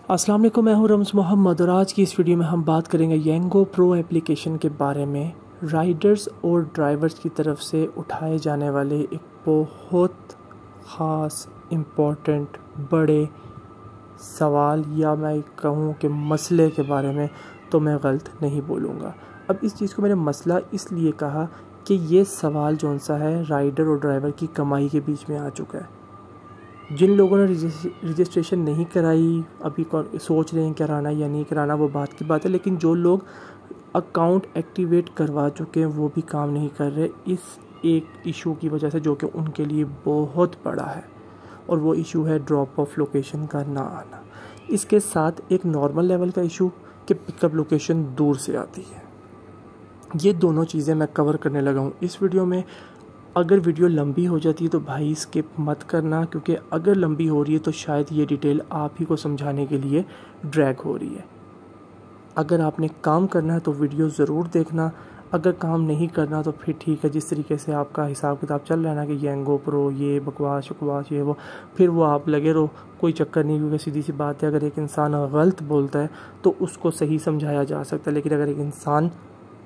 अस्सलाम वालेकुम, मैं हूं रम्ज़ मोहम्मद और आज की इस वीडियो में हम बात करेंगे येंगो प्रो एप्लीकेशन के बारे में। राइडर्स और ड्राइवर्स की तरफ से उठाए जाने वाले एक बहुत ख़ास इम्पोर्टेंट बड़े सवाल या मैं कहूँ कि मसले के बारे में तो मैं गलत नहीं बोलूँगा। अब इस चीज़ को मैंने मसला इसलिए कहा कि ये सवाल जौन सा है राइडर और ड्राइवर की कमाई के बीच में आ चुका है। जिन लोगों ने रजिस्ट्रेशन नहीं कराई, अभी सोच रहे हैं कराना या नहीं कराना, वो बात की बात है, लेकिन जो लोग अकाउंट एक्टिवेट करवा चुके हैं वो भी काम नहीं कर रहे इस एक इशू की वजह से, जो कि उनके लिए बहुत बड़ा है। और वो इशू है ड्रॉप ऑफ लोकेशन का ना आना। इसके साथ एक नॉर्मल लेवल का इशू कि पिकअप लोकेशन दूर से आती है। ये दोनों चीज़ें मैं कवर करने लगा हूँ इस वीडियो में। अगर वीडियो लंबी हो जाती है तो भाई स्किप मत करना, क्योंकि अगर लंबी हो रही है तो शायद ये डिटेल आप ही को समझाने के लिए ड्रैग हो रही है। अगर आपने काम करना है तो वीडियो ज़रूर देखना, अगर काम नहीं करना तो फिर ठीक है। जिस तरीके से आपका हिसाब किताब चल रहा है ना कि येंगो प्रो ये बकवास ये वो, फिर वो आप लगे रहो, कोई चक्कर नहीं। क्योंकि सीधी सी बात है, अगर एक इंसान गलत बोलता है तो उसको सही समझाया जा सकता है, लेकिन अगर एक इंसान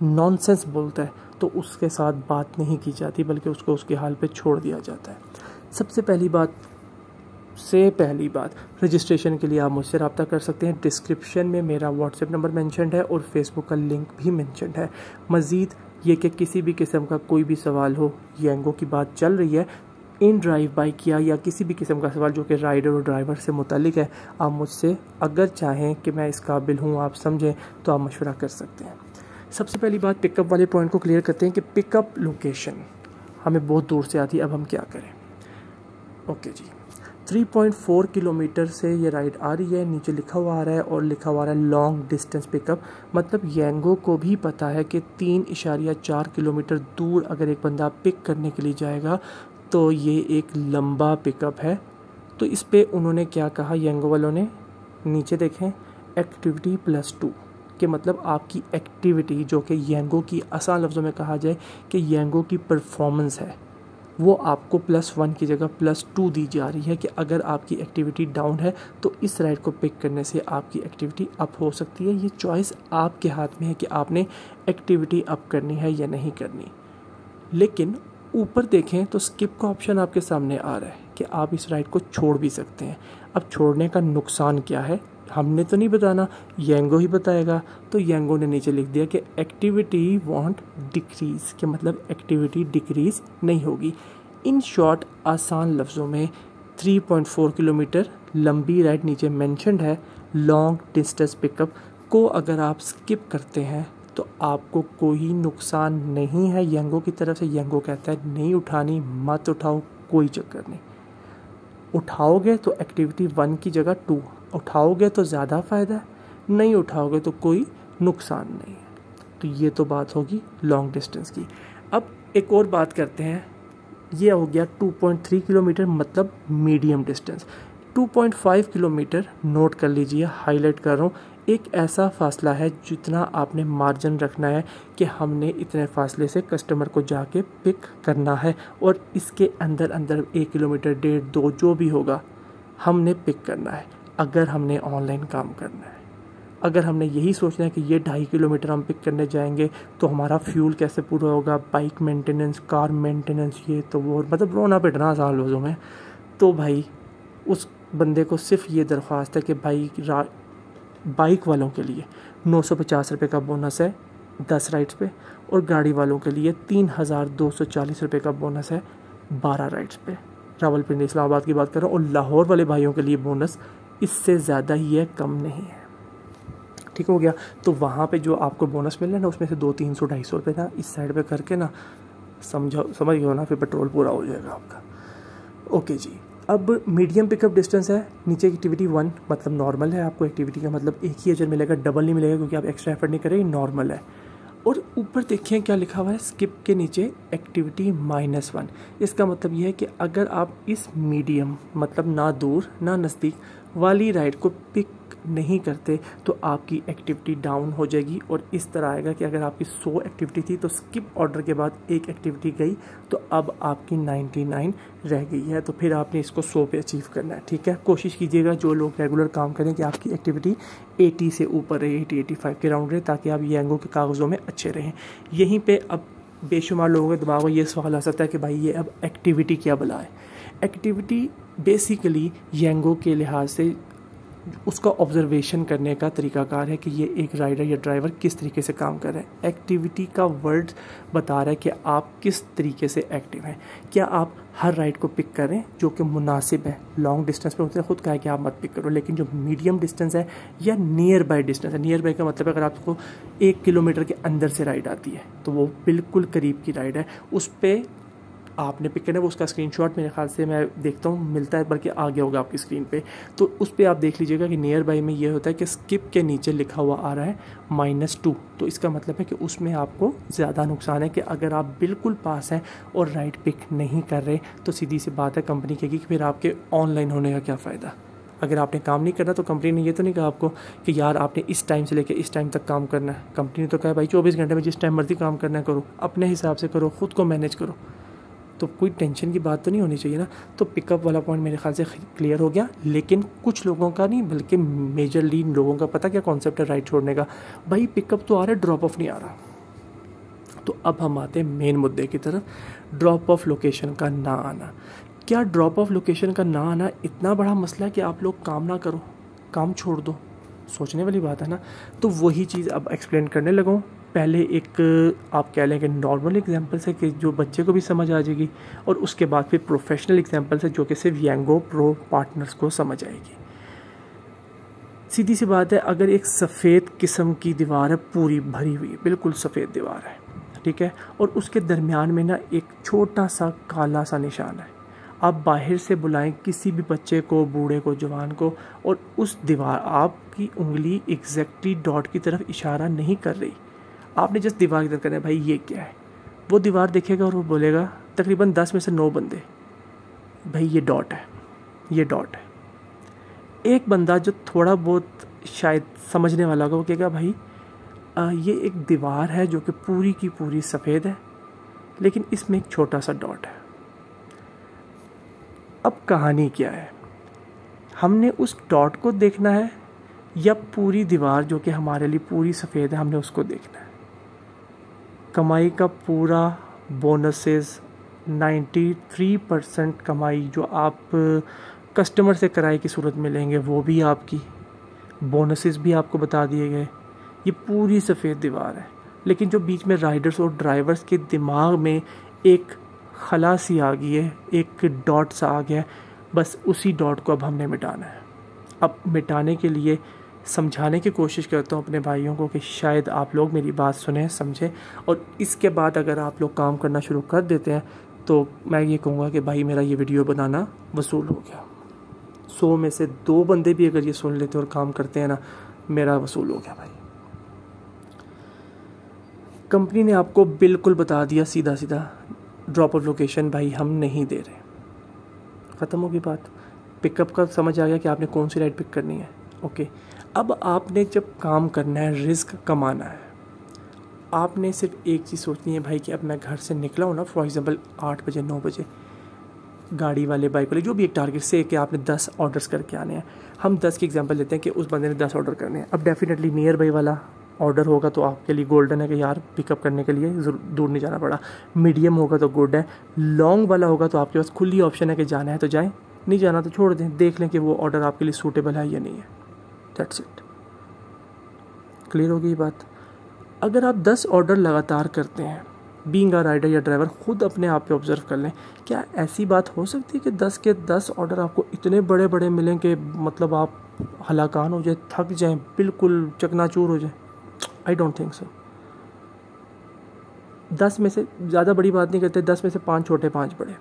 नॉनसेंस बोलता है तो उसके साथ बात नहीं की जाती, बल्कि उसको उसके हाल पे छोड़ दिया जाता है। सबसे पहली बात रजिस्ट्रेशन के लिए आप मुझसे रब्ता कर सकते हैं। डिस्क्रिप्शन में मेरा व्हाट्सएप नंबर मेंशन्ड है और फेसबुक का लिंक भी मेंशन्ड है। मज़ीद ये कि किसी भी किस्म का कोई भी सवाल हो, येंगो की बात चल रही है, इन ड्राइव बाइक या किसी भी किस्म का सवाल जो कि राइडर और ड्राइवर से मुतालिक है, आप मुझसे अगर चाहें कि मैं इस काबिल हूँ, आप समझें, तो आप मशवरा कर सकते हैं। सबसे पहली बात पिकअप वाले पॉइंट को क्लियर करते हैं कि पिकअप लोकेशन हमें बहुत दूर से आती है। अब हम क्या करें? ओके जी, 3.4 किलोमीटर से ये राइड आ रही है, नीचे लिखा हुआ आ रहा है और लिखा हुआ आ रहा है लॉन्ग डिस्टेंस पिकअप। मतलब येंगो को भी पता है कि 3.4 किलोमीटर दूर अगर एक बंदा पिक करने के लिए जाएगा तो ये एक लंबा पिकअप है। तो इस पर उन्होंने क्या कहा येंगो वालों ने, नीचे देखें, एक्टिविटी +2 कि मतलब आपकी एक्टिविटी, जो कि येंगो की आसान लफ्ज़ों में कहा जाए कि येंगो की परफॉर्मेंस है, वो आपको +1 की जगह +2 दी जा रही है कि अगर आपकी एक्टिविटी डाउन है तो इस राइड को पिक करने से आपकी एक्टिविटी अप हो सकती है। ये चॉइस आपके हाथ में है कि आपने एक्टिविटी अप करनी है या नहीं करनी। लेकिन ऊपर देखें तो स्किप का ऑप्शन आपके सामने आ रहा है कि आप इस राइड को छोड़ भी सकते हैं। अब छोड़ने का नुकसान क्या है हमने तो नहीं बताना, येंगो ही बताएगा। तो येंगो ने नीचे लिख दिया कि एक्टिविटी वॉन्ट डिक्रीज़, के मतलब एक्टिविटी डिक्रीज़ नहीं होगी। इन शॉर्ट, आसान लफ्ज़ों में 3.4 किलोमीटर लंबी राइड नीचे मेंशन्ड है। लॉन्ग डिस्टेंस पिकअप को अगर आप स्किप करते हैं तो आपको कोई नुकसान नहीं है येंगो की तरफ से। येंगो कहता है नहीं उठानी, मत उठाओ, कोई चक्कर नहीं। उठाओगे तो एक्टिविटी 1 की जगह 2, उठाओगे तो ज़्यादा फ़ायदा है, नहीं उठाओगे तो कोई नुकसान नहीं है। तो ये तो बात होगी लॉन्ग डिस्टेंस की। अब एक और बात करते हैं, ये हो गया 2.3 किलोमीटर मतलब मीडियम डिस्टेंस। 2.5 किलोमीटर नोट कर लीजिए, हाईलाइट कर रहा हूँ, एक ऐसा फासला है जितना आपने मार्जिन रखना है कि हमने इतने फासले से कस्टमर को जाके पिक करना है और इसके अंदर 1 किलोमीटर 1.5-2 जो भी होगा हमने पिक करना है। अगर हमने ऑनलाइन काम करना है, अगर हमने यही सोचना है कि ये 2.5 किलोमीटर हम पिक करने जाएंगे तो हमारा फ्यूल कैसे पूरा होगा, बाइक मेंटेनेंस, कार मेंटेनेंस, ये तो वो, मतलब रोना पिटना आसान लफ्ज़ों में, तो भाई उस बंदे को सिर्फ ये दरख्वास्त है कि बाइक वालों के लिए 950 रुपये का बोनस है 10 राइड्स पे, और गाड़ी वालों के लिए 3,240 रुपये का बोनस है 12 राइड्स पे। रावलपिंडी इस्लामाबाद की बात कर रहा हूँ, और लाहौर वाले भाइयों के लिए बोनस इससे ज़्यादा ही है, कम नहीं है। ठीक हो गया? तो वहाँ पे जो आपको बोनस मिल रहा है ना, उसमें से 200-300-250 रुपये ना इस साइड पे करके ना समझ गए ना, फिर पेट्रोल पूरा हो जाएगा आपका। ओके जी, अब मीडियम पिकअप डिस्टेंस है, नीचे एक्टिविटी 1 मतलब नॉर्मल है। आपको एक्टिविटी का मतलब एक ही अजर मिलेगा, डबल नहीं मिलेगा, क्योंकि आप एक्स्ट्रा एफर्ट नहीं करेंगे, नॉर्मल है। और ऊपर देखिए क्या लिखा हुआ है, स्किप के नीचे एक्टिविटी -1। इसका मतलब ये है कि अगर आप इस मीडियम मतलब ना दूर ना नज़दीक वाली राइड को पिक नहीं करते तो आपकी एक्टिविटी डाउन हो जाएगी और इस तरह आएगा कि अगर आपकी 100 एक्टिविटी थी तो स्किप ऑर्डर के बाद एक एक्टिविटी गई तो अब आपकी 99 रह गई है, तो फिर आपने इसको 100 पे अचीव करना है। ठीक है, कोशिश कीजिएगा जो लोग रेगुलर काम करें कि आपकी एक्टिविटी 80 से ऊपर रहे, 80-85 के राउंड रहे, ताकि आप येंगो के कागज़ों में अच्छे रहें। यहीं पर अब बेशुमार लोगों के दिमाग में ये सवाल आ सकता है कि भाई ये अब एक्टिविटी क्या भला है। एक्टिविटी बेसिकली येंगो के लिहाज से उसका ऑब्जर्वेशन करने का तरीकाकार है कि ये एक राइडर या ड्राइवर किस तरीके से काम कर रहे हैं। एक्टिविटी का वर्ड बता रहा है कि आप किस तरीके से एक्टिव हैं। क्या आप हर राइड को पिक करें जो कि मुनासिब है। लॉन्ग डिस्टेंस पे उनसे खुद कहा है कि आप मत पिक करो, लेकिन जो मीडियम डिस्टेंस है या नियर बाय डिस्टेंस है, नियर बाय का मतलब अगर आपको 1 किलोमीटर के अंदर से राइड आती है तो वो बिल्कुल करीब की राइड है, उस पर आपने पिक करना है। वो उसका स्क्रीनशॉट मेरे ख्याल से मैं देखता हूँ मिलता है, बल्कि आ गया होगा आपकी स्क्रीन पे, तो उस पर आप देख लीजिएगा कि नियर बाई में ये होता है कि स्किप के नीचे लिखा हुआ आ रहा है -2, तो इसका मतलब है कि उसमें आपको ज़्यादा नुकसान है कि अगर आप बिल्कुल पास हैं और राइड पिक नहीं कर रहे तो सीधी सी बात है कंपनी कहेगी कि फिर आपके ऑनलाइन होने का क्या फ़ायदा। अगर आपने काम नहीं करना तो कंपनी ने ये तो नहीं कहा आपको कि यार आपने इस टाइम से लेकर इस टाइम तक काम करना है। कंपनी ने तो कहा भाई 24 घंटे में जिस टाइम मर्जी काम करना है करो, अपने हिसाब से करो, ख़ुद को मैनेज करो, तो कोई टेंशन की बात तो नहीं होनी चाहिए ना। तो पिकअप वाला पॉइंट मेरे ख्याल से क्लियर हो गया, लेकिन कुछ लोगों का नहीं बल्कि मेजरली लोगों का पता क्या कॉन्सेप्ट है राइड छोड़ने का, भाई पिकअप तो आ रहा है ड्रॉप ऑफ नहीं आ रहा। तो अब हम आते हैं मेन मुद्दे की तरफ, ड्रॉप ऑफ लोकेशन का ना आना। क्या ड्रॉप ऑफ लोकेशन का ना आना इतना बड़ा मसला है कि आप लोग काम ना करो, काम छोड़ दो? सोचने वाली बात है ना। तो वही चीज़ अब एक्सप्लेन करने लगा हूँ। पहले एक आप कह लें कि नॉर्मल एग्जांपल से कि जो बच्चे को भी समझ आ जाएगी, और उसके बाद फिर प्रोफेशनल एग्जांपल से जो कि सिर्फ येंगो प्रो पार्टनर्स को समझ आएगी। सीधी सी बात है, अगर एक सफ़ेद किस्म की दीवार है पूरी भरी हुई, बिल्कुल सफ़ेद दीवार है, ठीक है, और उसके दरमियान में ना एक छोटा सा काला सा निशान है। आप बाहर से बुलाएं किसी भी बच्चे को, बूढ़े को, जवान को, और उस दीवार आपकी उंगली एग्जैक्टली डॉट की तरफ इशारा नहीं कर रही, आपने जस्ट दीवार की तरफ करना है, भाई ये क्या है। वो दीवार देखेगा और वो बोलेगा तकरीबन 10 में से 9 बंदे, भाई ये डॉट है, ये डॉट है। एक बंदा जो थोड़ा बहुत शायद समझने वाला होगा वो कहेगा भाई ये एक दीवार है जो कि पूरी की पूरी सफ़ेद है, लेकिन इसमें एक छोटा सा डॉट है। अब कहानी क्या है, हमने उस डॉट को देखना है या पूरी दीवार जो कि हमारे लिए पूरी सफ़ेद है हमने उसको देखना है। कमाई का पूरा बोनसेस 93% कमाई जो आप कस्टमर से किराए की सूरत में लेंगे वो भी आपकी, बोनसेस भी आपको बता दिए गए। ये पूरी सफ़ेद दीवार है, लेकिन जो बीच में राइडर्स और ड्राइवर्स के दिमाग में एक खला सी आ गई है, एक डॉट सा आ गया है, बस उसी डॉट को अब हमने मिटाना है। अब मिटाने के लिए समझाने की कोशिश करता हूँ अपने भाइयों को कि शायद आप लोग मेरी बात सुने, समझें, और इसके बाद अगर आप लोग काम करना शुरू कर देते हैं तो मैं ये कहूँगा कि भाई मेरा ये वीडियो बनाना वसूल हो गया। 100 में से 2 बंदे भी अगर ये सुन लेते और काम करते हैं ना, मेरा वसूल हो गया भाई। कंपनी ने आपको बिल्कुल बता दिया सीधा सीधा, ड्रॉप ऑफ लोकेशन भाई हम नहीं दे रहे, ख़त्म होगी बात। पिकअप का समझ आ गया कि आपने कौन सी राइड पिक करनी है, ओके। अब आपने जब काम करना है, रिस्क कमाना है, आपने सिर्फ एक चीज़ सोचनी है भाई कि अब मैं घर से निकला हूँ ना, फॉर एग्जांपल 8 बजे 9 बजे, गाड़ी वाले बाइक वाले जो भी एक टारगेट से कि आपने 10 ऑर्डर्स करके आने हैं। हम 10 की एग्जांपल लेते हैं कि उस बंदे ने 10 ऑर्डर करने हैं। अब डेफिनेटली नियर बाई वाला ऑर्डर होगा तो आपके लिए गोल्डन है कि यार पिकअप करने के लिए दूर नहीं जाना पड़ा। मीडियम होगा तो गुड है। लॉन्ग वाला होगा तो आपके पास खुली ऑप्शन है कि जाना है तो जाएं, नहीं जाना तो छोड़ दें, देख लें कि वो ऑर्डर आपके लिए सूटेबल है या नहीं है। That's it. क्लियर होगी ये बात। अगर आप 10 ऑर्डर लगातार करते हैं, बीइंग अ राइडर या ड्राइवर खुद अपने आप पे ऑब्जर्व कर लें, क्या ऐसी बात हो सकती है कि 10 के 10 ऑर्डर आपको इतने बड़े बड़े मिलें कि मतलब आप हलाकान हो जाए, थक जाएं, बिल्कुल चकनाचूर हो जाए? I don't think so. 10 में से ज़्यादा बड़ी बात नहीं करते, 10 में से 5 छोटे 5 बड़े,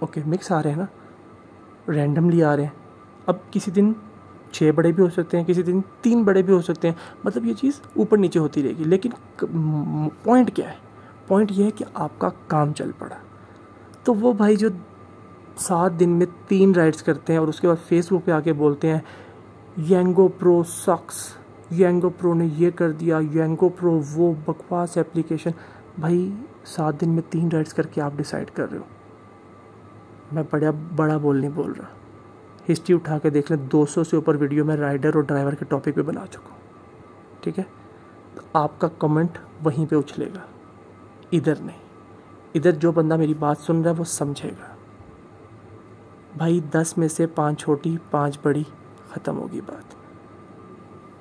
ओके, मिक्स आ रहे हैं ना, रैंडमली आ रहे हैं। अब किसी दिन 6 बड़े भी हो सकते हैं, किसी दिन 3 बड़े भी हो सकते हैं, मतलब ये चीज़ ऊपर नीचे होती रहेगी। लेकिन पॉइंट क्या है? पॉइंट ये है कि आपका काम चल पड़ा। तो वो भाई जो 7 दिन में 3 राइड्स करते हैं और उसके बाद फेसबुक पे आके बोलते हैं येंगो प्रो सक्स, येंगो प्रो ने ये कर दिया, येंगो प्रो वो बकवास एप्लीकेशन। भाई 7 दिन में 3 राइड्स करके आप डिसाइड कर रहे हो। मैं बड़ा बोल नहीं बोल रहा, हिस्ट्री उठा के देख लें, 200 से ऊपर वीडियो में राइडर और ड्राइवर के टॉपिक पे बना चुका हूँ, ठीक है। तो आपका कमेंट वहीं पे उछलेगा, इधर नहीं। इधर जो बंदा मेरी बात सुन रहा है वो समझेगा। भाई 10 में से 5 छोटी 5 बड़ी, ख़त्म होगी बात,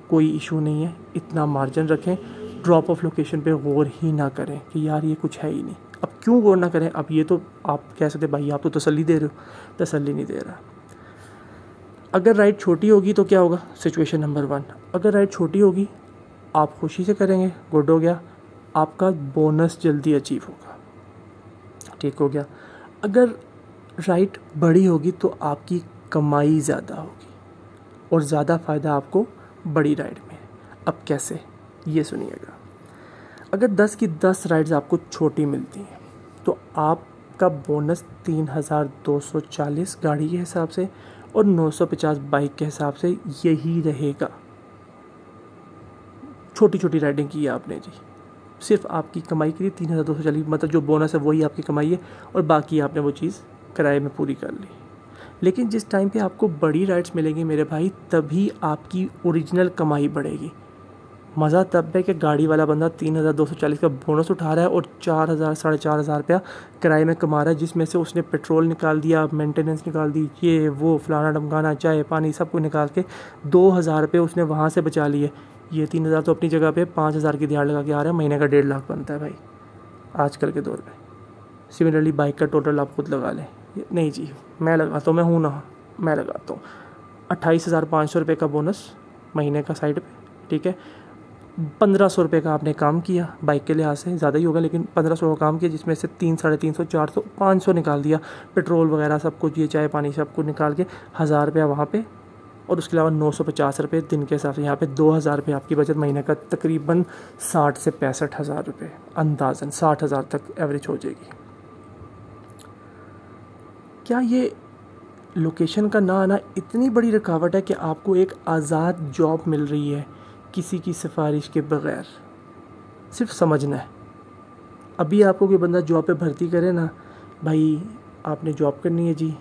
कोई इशू नहीं है। इतना मार्जिन रखें, ड्रॉप ऑफ लोकेशन पे गौर ही ना करें कि यार ये कुछ है ही नहीं। अब क्यों गौर ना करें? अब ये तो आप कह सकते भाई आप तो तसल्ली दे रहे हो, तसल्ली नहीं दे रहा। अगर राइड छोटी होगी तो क्या होगा? सिचुएशन नंबर 1, अगर राइड छोटी होगी आप खुशी से करेंगे, गुड हो गया, आपका बोनस जल्दी अचीव होगा, ठीक हो गया। अगर राइड बड़ी होगी तो आपकी कमाई ज़्यादा होगी और ज़्यादा फ़ायदा आपको बड़ी राइड में। अब कैसे, ये सुनिएगा। अगर 10 की 10 राइड्स आपको छोटी मिलती हैं तो आपका बोनस 3240 गाड़ी के हिसाब से और 950 बाइक के हिसाब से यही रहेगा। छोटी छोटी राइडिंग की है आपने जी, सिर्फ आपकी कमाई के लिए 3240, मतलब जो बोनस है वही आपकी कमाई है और बाकी आपने वो चीज़ किराए में पूरी कर ली। लेकिन जिस टाइम पे आपको बड़ी राइड्स मिलेंगी मेरे भाई, तभी आपकी ओरिजिनल कमाई बढ़ेगी। मज़ा तब है कि गाड़ी वाला बंदा 3240 का बोनस उठा रहा है और 4000 4,500 रुपया किराए में कमा रहा है, जिसमें से उसने पेट्रोल निकाल दिया, मेंटेनेंस निकाल दी, ये वो फलाना डमकाना, चाय पानी सब कुछ निकाल के 2000 रुपये उसने वहाँ से बचा लिए। ये 3000 तो अपनी जगह पे 5000 की दिहाड़ लगा के आ रहा है, महीने का 1.5 लाख बनता है भाई आजकल के दौर में। सिमिलरली बाइक का टोटल आप खुद लगा लें। नहीं जी मैं लगाता हूँ, मैं हूँ ना, मैं लगाता हूँ 28,500 रुपये का बोनस महीने का साइड पे, ठीक है। 1500 रुपये का आपने काम किया, बाइक के लिहाज से ज़्यादा ही होगा लेकिन 1500 का काम किया, जिसमें से 300, 350, 400, 500 निकाल दिया, पेट्रोल वगैरह सब कुछ, ये चाय पानी सब कुछ निकाल के 1000 रुपया वहाँ पे, और उसके अलावा 950 रुपये दिन के हिसाब से यहाँ पे 2000 रुपये आपकी बचत महीने का तकरीबन 60 से 65,000 रुपये, अंदाज़न 60,000 तक एवरेज हो जाएगी। क्या ये लोकेशन का ना आना इतनी बड़ी रुकावट है कि आपको एक आज़ाद जॉब मिल रही है किसी की सिफारिश के बग़ैर? सिर्फ समझना है। अभी आपको कोई बंदा जॉब पे भर्ती करे ना, भाई आपने जॉब करनी है जी,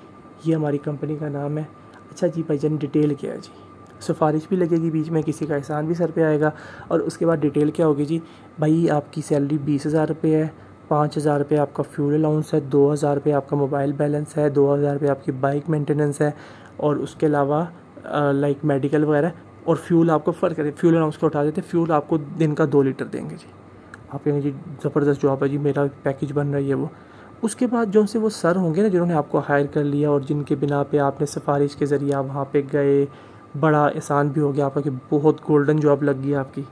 ये हमारी कंपनी का नाम है, अच्छा जी भाईजान डिटेल क्या है जी, सिफारिश भी लगेगी बीच में, किसी का एहसान भी सर पे आएगा, और उसके बाद डिटेल क्या होगी जी, भाई आपकी सैलरी 20,000 रुपये है, 5,000 रुपये आपका फ्यूल अलाउंस है, 2,000 रुपये आपका मोबाइल बैलेंस है, 2,000 रुपये आपकी बाइक मेंटेनेंस है, और उसके अलावा लाइक मेडिकल वगैरह, और फ्यूल आपको फ़र्क करें, फ्यूल अलाउंस को उठा देते, फ्यूल आपको दिन का 2 लीटर देंगे जी। आप कहेंगे जी ज़बरदस्त जॉब है जी, मेरा पैकेज बन रही है वो। उसके बाद जो से वो सर होंगे ना जिन्होंने आपको हायर कर लिया और जिनके बिना पे आपने सिफारिश के ज़रिए आप वहाँ पे गए, बड़ा एहसान भी हो गया आपका कि बहुत गोल्डन जॉब लग गई आपकी,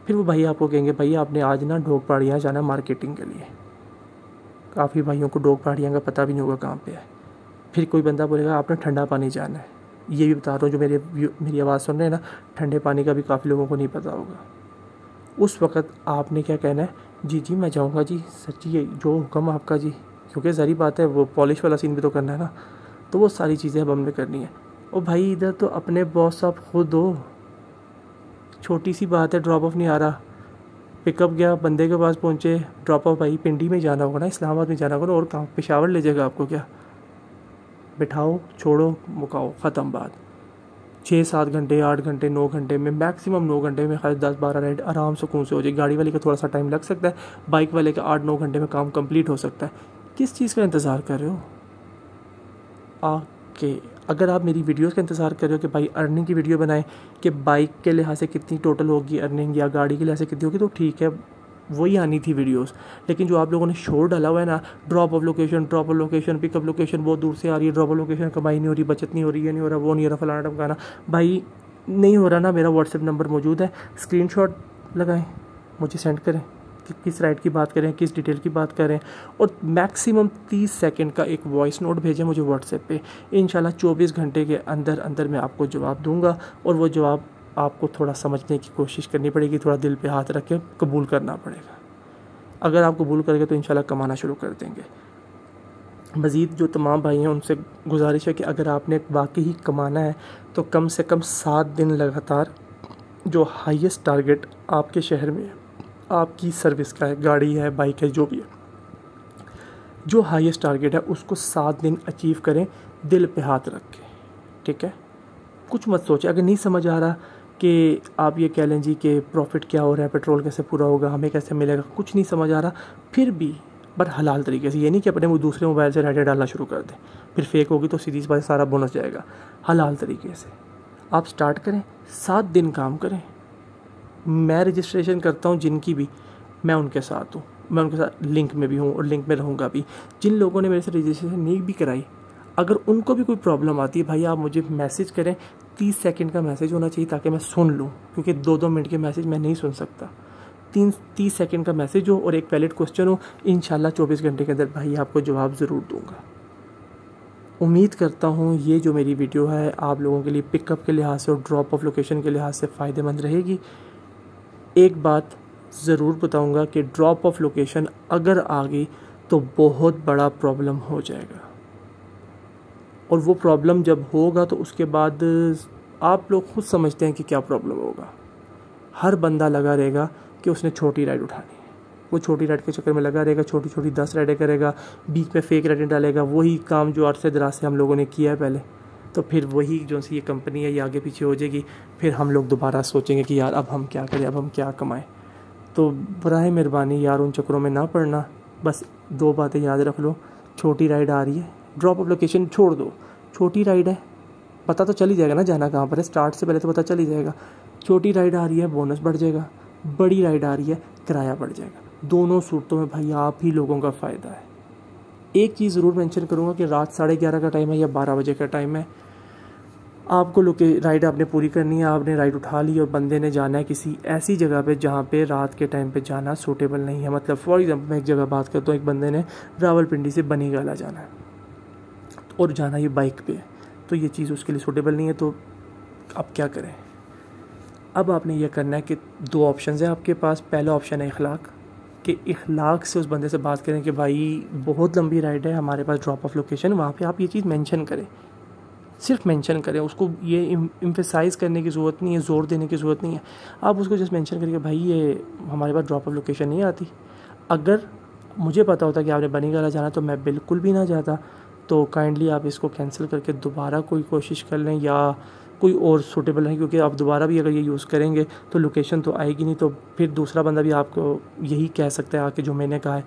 फिर वो भाई आपको कहेंगे भाई आपने आज ना ढोक पहाड़ियाँ जाना मार्केटिंग के लिए। काफ़ी भाइयों को ढोक पहाड़ियाँ का पता भी नहीं होगा कहाँ पे है। फिर कोई बंदा बोलेगा आपने ठंडा पानी जाना है। ये भी बता रहा हूँ जो मेरी आवाज़ सुन रहे हैं ना, ठंडे पानी का भी काफ़ी लोगों को नहीं पता होगा। उस वक़्त आपने क्या कहना है, जी जी मैं जाऊँगा जी, सच्ची ये जो हुक्म आपका जी, क्योंकि सारी बात है वो पॉलिश वाला सीन भी तो करना है ना, तो वो सारी चीज़ें अब हमने करनी है। और भाई इधर तो अपने बॉस आप खुद हो, छोटी सी बात है, ड्रॉप ऑफ नहीं आ रहा, पिकअप गया, बंदे के पास पहुँचे, ड्रॉप ऑफ भाई पिंडी में जाना होगा ना, इस्लामाबाद में जाना होगा ना, और कहाँ पेशावर ले जाएगा आपको क्या? बिठाओ छोड़ो मुकाओ, ख़त्म बात। 6-7 घंटे 8 घंटे 9 घंटे में, मैक्सिमम 9 घंटे में खाली 10-12 राइड आराम सुकून से हो जाए। गाड़ी वाले का थोड़ा सा टाइम लग सकता है, बाइक वाले का 8-9 घंटे में काम कंप्लीट हो सकता है। किस चीज़ का इंतज़ार कर रहे हो आके? अगर आप मेरी वीडियोस का इंतज़ार कर रहे हो कि भाई अर्निंग की वीडियो बनाएं कि बाइक के लिहाज से कितनी टोटल होगी अर्निंग या गाड़ी के लिहाज से कितनी होगी, तो ठीक है वही आनी थी वीडियोस। लेकिन जो आप लोगों ने शोर डाला हुआ है ना, drop of location, pickup location बहुत दूर से आ रही है, ड्रॉप ऑफ लोकेशन कमाई नहीं हो रही, बचत नहीं हो रही, ये नहीं हो रहा, वो नहीं हो रहा, फलाना टमकाना, भाई नहीं हो रहा ना। मेरा व्हाट्सएप नंबर मौजूद है, स्क्रीनशॉट लगाएं, मुझे सेंड करें कि किस राइड की बात करें, किस डिटेल की बात करें, और मैक्सिमम 30 सेकंड का एक वॉइस नोट भेजें मुझे व्हाट्सएप पे। इंशाल्लाह 24 घंटे के अंदर अंदर मैं आपको जवाब दूंगा, और वो जवाब आपको थोड़ा समझने की कोशिश करनी पड़ेगी, थोड़ा दिल पे हाथ रख के कबूल करना पड़ेगा। अगर आप कबूल करेंगे तो इंशाल्लाह कमाना शुरू कर देंगे। मज़ीद जो तमाम भाई हैं उनसे गुजारिश है कि अगर आपने वाकई ही कमाना है तो कम से कम 7 दिन लगातार जो हाईएस्ट टारगेट आपके शहर में है, आपकी सर्विस का है, गाड़ी है, बाइक है, जो भी है, जो हाईएस्ट टारगेट है उसको 7 दिन अचीव करें दिल पे हाथ रख के, ठीक है। कुछ मत सोचें, अगर नहीं समझ आ रहा कि आप ये कह लें जी कि प्रॉफिट क्या हो रहा है, पेट्रोल कैसे पूरा होगा, हमें कैसे मिलेगा, कुछ नहीं समझ आ रहा, फिर भी बट हलाल तरीके से, ये नहीं कि अपने वो दूसरे मोबाइल से राइडें डालना शुरू कर दें, फिर फेक होगी तो सीधी सी बात सारा बोनस जाएगा। हलाल तरीके से आप स्टार्ट करें, 7 दिन काम करें। मैं रजिस्ट्रेशन करता हूँ जिनकी भी, मैं उनके साथ हूँ, मैं उनके साथ लिंक में भी हूँ और लिंक में रहूँगा भी। जिन लोगों ने मेरे से रजिस्ट्रेशन नहीं भी कराई, अगर उनको भी कोई प्रॉब्लम आती है भाई आप मुझे मैसेज करें, 30 सेकंड का मैसेज होना चाहिए ताकि मैं सुन लूँ, क्योंकि 2-2 मिनट के मैसेज मैं नहीं सुन सकता। 30 सेकंड का मैसेज हो और एक वैलिड क्वेश्चन हो, इंशाल्लाह 24 घंटे के अंदर भाई आपको जवाब ज़रूर दूंगा। उम्मीद करता हूँ ये जो मेरी वीडियो है आप लोगों के लिए पिकअप के लिहाज से और ड्रॉप ऑफ लोकेशन के लिहाज से फ़ायदेमंद रहेगी। एक बात ज़रूर बताऊँगा कि ड्रॉप ऑफ लोकेशन अगर आ गई तो बहुत बड़ा प्रॉब्लम हो जाएगा, और वो प्रॉब्लम जब होगा तो उसके बाद आप लोग खुद समझते हैं कि क्या प्रॉब्लम होगा। हर बंदा लगा रहेगा कि उसने छोटी राइड उठानी है, वो छोटी राइड के चक्कर में लगा रहेगा, छोटी छोटी 10 राइडें करेगा, बीच में फेक राइडें डालेगा, वही काम जो अरसे दराज से हम लोगों ने किया है पहले। तो फिर वही जो सी ये कंपनी है ये आगे पीछे हो जाएगी, फिर हम लोग दोबारा सोचेंगे कि यार अब हम क्या करें, अब हम क्या कमाएं। तो बराए मेहरबानी यार उन चक्करों में ना पड़ना। बस 2 बातें याद रख लो, छोटी राइड आ रही है, ड्रॉप ऑफ लोकेशन छोड़ दो, छोटी राइड है, पता तो चल ही जाएगा ना जाना कहाँ पर है, स्टार्ट से पहले तो पता चल ही जाएगा। छोटी राइड आ रही है बोनस बढ़ जाएगा, बड़ी राइड आ रही है किराया बढ़ जाएगा। दोनों सूरतों में भाई आप ही लोगों का फ़ायदा है। एक चीज़ ज़रूर मेंशन करूँगा कि रात 11:30 का टाइम है या 12 बजे का टाइम है, आपको राइड आपने पूरी करनी है, आपने राइड उठा ली और बंदे ने जाना है किसी ऐसी जगह पे जहाँ पे रात के टाइम पे जाना सूटेबल नहीं है। मतलब फॉर एग्जांपल मैं एक जगह बात करता हूँ, एक बंदे ने रावलपिंडी से बनीगाला जाना है और जाना ये बाइक पे है, तो ये चीज़ उसके लिए सूटेबल नहीं है, तो अब क्या करें। अब आपने ये करना है कि 2 ऑप्शन है आपके पास। पहला ऑप्शन है इखलाक, कि इखलाक से उस बंदे से बात करें कि भाई बहुत लंबी राइड है, हमारे पास ड्रॉप ऑफ लोकेशन, वहाँ पे आप ये चीज़ मेंशन करें, सिर्फ मेंशन करें, उसको ये एम्फेसाइज़ करने की ज़रूरत नहीं है, ज़ोर देने की ज़रूरत नहीं है। आप उसको जस्ट मेंशन करिए भाई ये हमारे पास ड्रॉप ऑफ लोकेशन नहीं आती। अगर मुझे पता होता कि आपने बनीगाला जाना तो मैं बिल्कुल भी ना जाता, तो काइंडली आप इसको कैंसिल करके दोबारा कोई कोशिश कर लें या कोई और सूटेबल है, क्योंकि आप दोबारा भी अगर ये यूज़ करेंगे तो लोकेशन तो आएगी नहीं, तो फिर दूसरा बंदा भी आपको यही कह सकता है आके जो मैंने कहा है,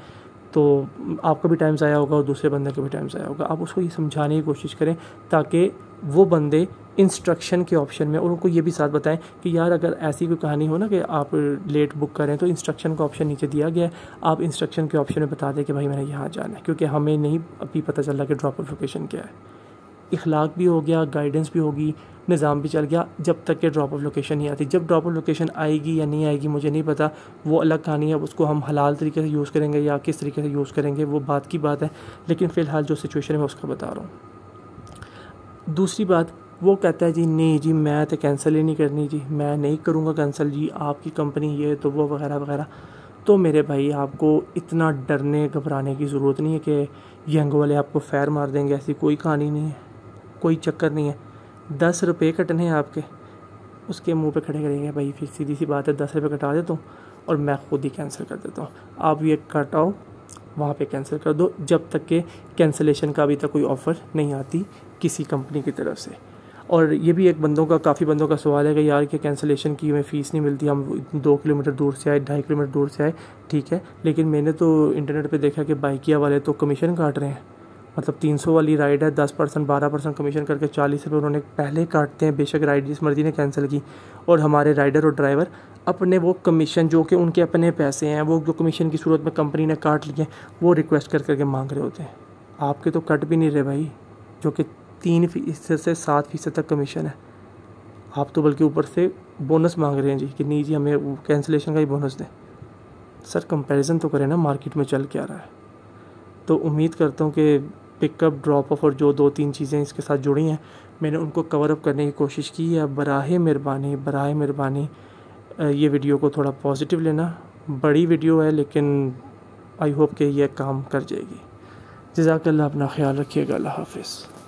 तो आपका भी टाइम ज़ाया होगा और दूसरे बंदे का भी टाइम ज़ाया होगा। आप उसको ये समझाने की कोशिश करें ताकि वो बंदे इंस्ट्रक्शन के ऑप्शन में, और उनको ये भी साथ बताएं कि यार अगर ऐसी कोई कहानी हो ना कि आप लेट बुक करें तो इंस्ट्रक्शन का ऑप्शन नीचे दिया गया है, आप इंस्ट्रक्शन के ऑप्शन में बता दें कि भाई मैंने यहाँ जाना है, क्योंकि हमें नहीं अभी पता चल रहा कि ड्रॉप ऑफ लोकेशन क्या है। इखलाक भी हो गया, गाइडेंस भी होगी, निज़ाम भी चल गया, जब तक कि ड्रॉप ऑफ लोकेशन नहीं आती। जब ड्रॉप ऑफ लोकेशन आएगी या नहीं आएगी मुझे नहीं पता, वो अलग कहानी है, उसको हम हलाल तरीके से यूज़ करेंगे या किस तरीके से यूज़ करेंगे वो बात की बात है, लेकिन फ़िलहाल जो सिचुएशन है मैं उसका बता रहा हूँ। दूसरी बात, वो कहता है जी नहीं जी मैं तो कैंसिल ही नहीं करनी जी, मैं नहीं करूँगा कैंसिल जी, आपकी कंपनी ये तो वो वगैरह वगैरह। तो मेरे भाई आपको इतना डरने घबराने की ज़रूरत नहीं है कि यंग वाले आपको फैर मार देंगे, ऐसी कोई कहानी नहीं है, कोई चक्कर नहीं है। 10 रुपये कटने हैं आपके, उसके मुंह पे खड़े करेंगे भाई, फिर सीधी सी बात है 10 रुपये कटा देता हूँ और मैं खुद ही कैंसिल कर देता हूँ, आप ये कटाओ वहाँ पे कैंसिल कर दो, जब तक के कैंसिलेशन का अभी तक कोई ऑफ़र नहीं आती किसी कंपनी की तरफ से। और ये भी एक काफ़ी बंदों का सवाल है कि यार कि कैंसिलेशन की हमें फ़ीस नहीं मिलती, हम 2 किलोमीटर दूर से आए, 2.5 किलोमीटर दूर से आए, ठीक है, लेकिन मैंने तो इंटरनेट पे देखा कि बाइकिया वाले तो कमीशन काट रहे हैं। मतलब 300 वाली राइड है, 10% 12% कमीशन करके 40 रुपये उन्होंने पहले काटते हैं, बेशक राइड जिस मर्जी ने कैंसिल की, और हमारे राइडर और ड्राइवर अपने वो कमीशन जो कि उनके अपने पैसे हैं, वो जो कमीशन की सूरत में कंपनी ने काट लिए वो रिक्वेस्ट कर करके मांग रहे होते हैं। आपके तो कट भी नहीं रहे भाई, जो कि 3% से 7% तक कमीशन है, आप तो बल्कि ऊपर से बोनस मांग रहे हैं जी कि नहीं जी हमें कैंसिलेशन का ही बोनस दें। सर कंपैरिजन तो करें ना, मार्केट में चल क्या रहा है। तो उम्मीद करता हूँ कि पिकअप ड्रॉप ऑफ और जो 2-3 चीज़ें इसके साथ जुड़ी हैं मैंने उनको कवर अप करने की कोशिश की है। बराए मेहरबानी ये वीडियो को थोड़ा पॉजिटिव लेना, बड़ी वीडियो है लेकिन आई होप कि यह काम कर जाएगी। जज़ाकल्लाह, अपना ख्याल रखिएगा। अल्लाह हाफ़िज़।